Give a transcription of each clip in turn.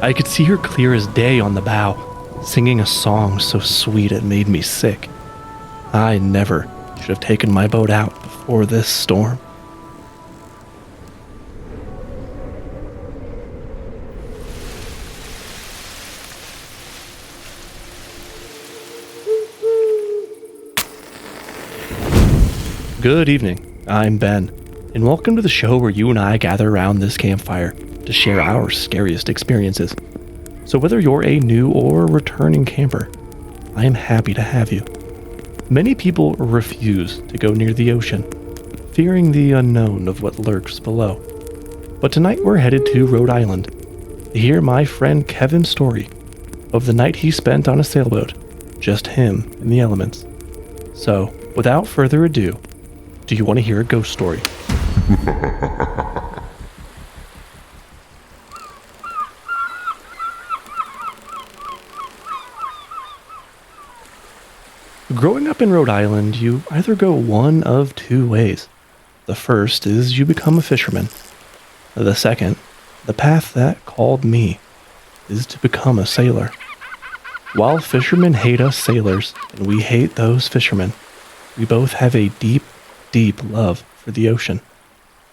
I could see her clear as day on the bow, singing a song so sweet it made me sick. I never should have taken my boat out before this storm. Good evening, I'm Ben, and welcome to the show where you and I gather around this campfire to share our scariest experiences. So whether you're a new or returning camper, I am happy to have you. Many people refuse to go near the ocean, fearing the unknown of what lurks below. But tonight we're headed to Rhode Island to hear my friend Kevin's story of the night he spent on a sailboat, just him in the elements. So, without further ado, do you want to hear a ghost story? Growing up in Rhode Island, you either go one of two ways. The first is you become a fisherman. The second, the path that called me, is to become a sailor. While fishermen hate us sailors, and we hate those fishermen, we both have a deep love for the ocean.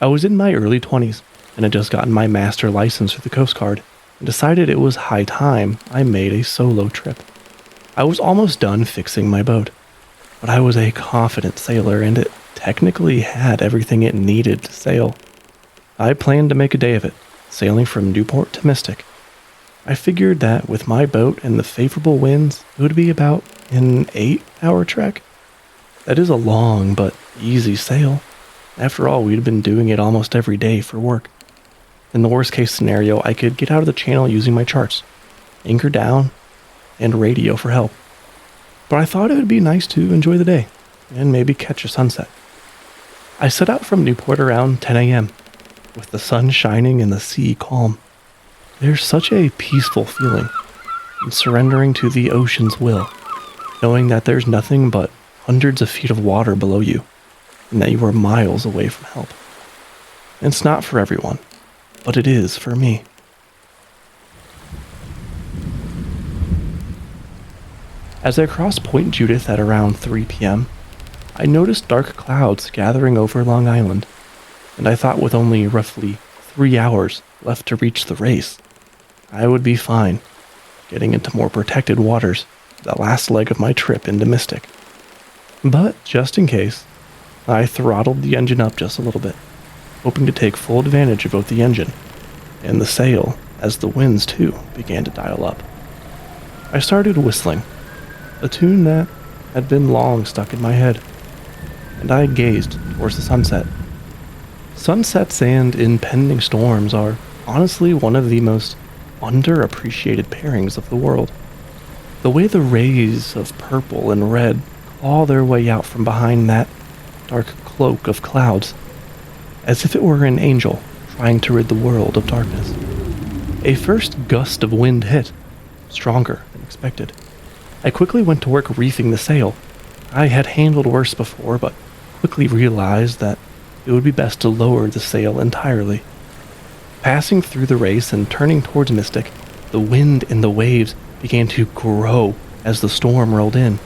I was in my early 20s and had just gotten my master license for the Coast Guard and decided it was high time I made a solo trip. I was almost done fixing my boat, but I was a confident sailor and it technically had everything it needed to sail. I planned to make a day of it, sailing from Newport to Mystic. I figured that with my boat and the favorable winds, it would be about an 8-hour trek. That is a long but easy sail. After all, we'd been doing it almost every day for work. In the worst case scenario, I could get out of the channel using my charts, anchor down, and radio for help. But I thought it would be nice to enjoy the day, and maybe catch a sunset. I set out from Newport around 10 a.m., with the sun shining and the sea calm. There's such a peaceful feeling in surrendering to the ocean's will, knowing that there's nothing but hundreds of feet of water below you, and that you are miles away from help. It's not for everyone, but it is for me. As I crossed Point Judith at around 3 p.m., I noticed dark clouds gathering over Long Island, and I thought with only roughly 3 hours left to reach the race, I would be fine, getting into more protected waters, the last leg of my trip into Mystic. But, just in case, I throttled the engine up just a little bit, hoping to take full advantage of both the engine and the sail as the winds, too, began to dial up. I started whistling, a tune that had been long stuck in my head, and I gazed towards the sunset. Sunsets and impending storms are honestly one of the most underappreciated pairings of the world. The way the rays of purple and red claw their way out from behind that dark cloak of clouds, as if it were an angel trying to rid the world of darkness. A first gust of wind hit, stronger than expected. I quickly went to work reefing the sail. I had handled worse before, but quickly realized that it would be best to lower the sail entirely. Passing through the race and turning towards Mystic, the wind and the waves began to grow as the storm rolled in.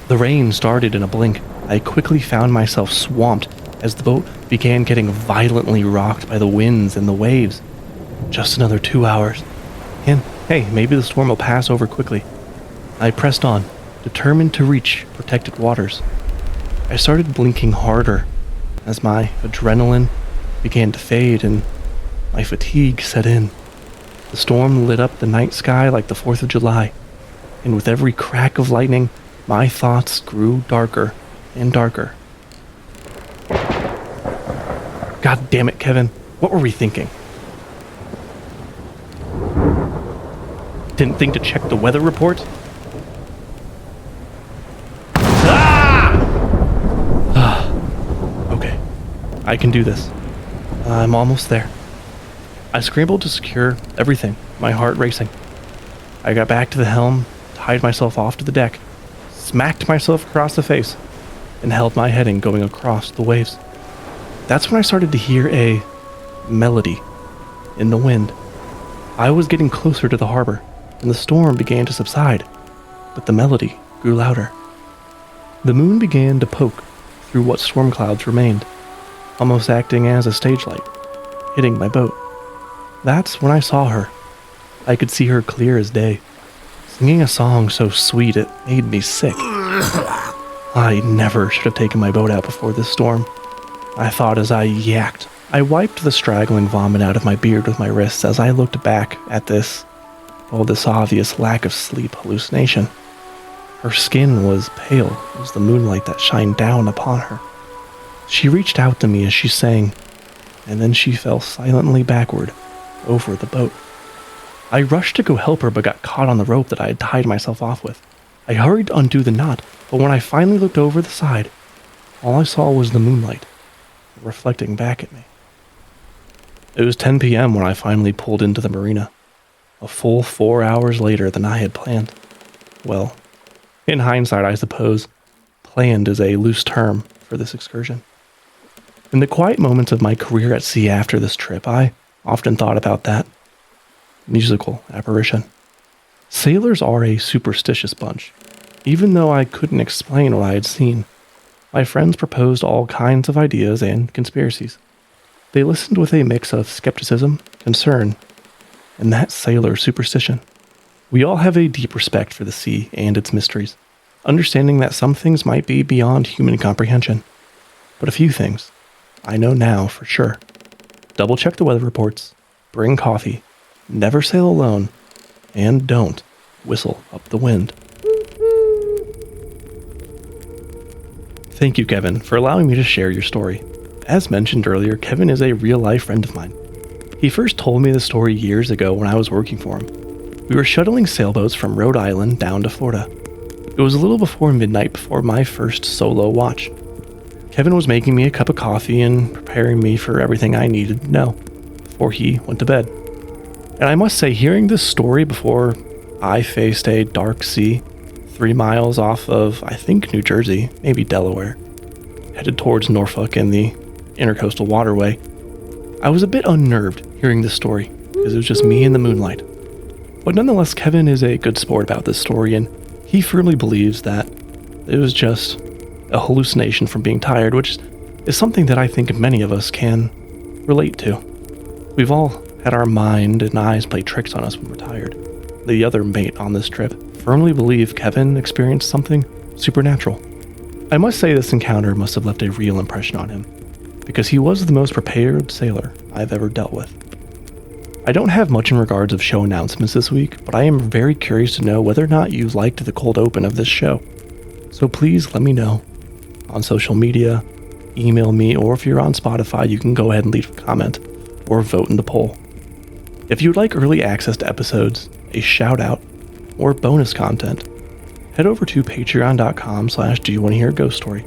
The rain started in a blink. I quickly found myself swamped as the boat began getting violently rocked by the winds and the waves. Just another 2 hours. And hey, maybe the storm will pass over quickly. I pressed on, determined to reach protected waters. I started blinking harder as my adrenaline began to fade and my fatigue set in. The storm lit up the night sky like the 4th of July, and with every crack of lightning, my thoughts grew darker and darker. God damn it, Kevin. What were we thinking? Didn't think to check the weather report? Okay, I can do this. I'm almost there. I scrambled to secure everything, my heart racing. I got back to the helm, tied myself off to the deck, smacked myself across the face, and held my heading going across the waves. That's when I started to hear a melody in the wind. I was getting closer to the harbor, and the storm began to subside, but the melody grew louder. The moon began to poke through what storm clouds remained, almost acting as a stage light, hitting my boat. That's when I saw her. I could see her clear as day, singing a song so sweet it made me sick. I never should have taken my boat out before this storm, I thought as I yacked. I wiped the straggling vomit out of my beard with my wrists as I looked back at this obvious lack of sleep hallucination. Her skin was pale as the moonlight that shined down upon her. She reached out to me as she sang, and then she fell silently backward over the boat. I rushed to go help her but got caught on the rope that I had tied myself off with. I hurried to undo the knot, but when I finally looked over the side, all I saw was the moonlight reflecting back at me. It was 10 p.m. when I finally pulled into the marina, a full 4 hours later than I had planned. Well, in hindsight, I suppose, planned is a loose term for this excursion. In the quiet moments of my career at sea after this trip, I often thought about that musical apparition. Sailors are a superstitious bunch. Even though I couldn't explain what I had seen, my friends proposed all kinds of ideas and conspiracies. They listened with a mix of skepticism, concern, and that sailor superstition. We all have a deep respect for the sea and its mysteries, understanding that some things might be beyond human comprehension. But a few things I know now for sure. Double check the weather reports, bring coffee, never sail alone, and don't whistle up the wind. Thank you, Kevin, for allowing me to share your story. As mentioned earlier, Kevin is a real-life friend of mine. He first told me the story years ago when I was working for him. We were shuttling sailboats from Rhode Island down to Florida. It was a little before midnight before my first solo watch. Kevin was making me a cup of coffee and preparing me for everything I needed to know before he went to bed. And I must say, hearing this story before I faced a dark sea 3 miles off of, I think, New Jersey, maybe Delaware, headed towards Norfolk and the Intercoastal Waterway, I was a bit unnerved hearing this story because it was just me and the moonlight. But nonetheless, Kevin is a good sport about this story, and he firmly believes that it was just a hallucination from being tired, which is something that I think many of us can relate to. We've all had our mind and eyes play tricks on us when we're tired. The other mate on this trip firmly believed Kevin experienced something supernatural. I must say this encounter must have left a real impression on him, because he was the most prepared sailor I've ever dealt with. I don't have much in regards of show announcements this week, but I am very curious to know whether or not you liked the cold open of this show. So please let me know on social media, email me, or if you're on Spotify, you can go ahead and leave a comment or vote in the poll. If you'd like early access to episodes, a shout out, or bonus content, head over to patreon.com/doyouwannahearaghost story.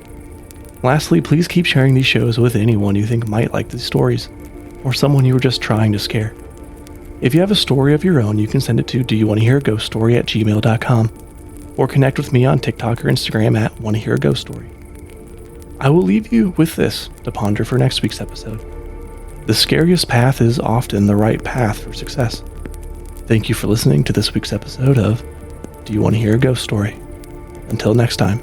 Lastly, please keep sharing these shows with anyone you think might like these stories, or someone you were just trying to scare. If you have a story of your own, you can send it to doyouwannahearaghost@gmail.com, or connect with me on TikTok or Instagram at wannahearaghost story. I will leave you with this to ponder for next week's episode. The scariest path is often the right path for success. Thank you for listening to this week's episode of Do You Want to Hear a Ghost Story? Until next time.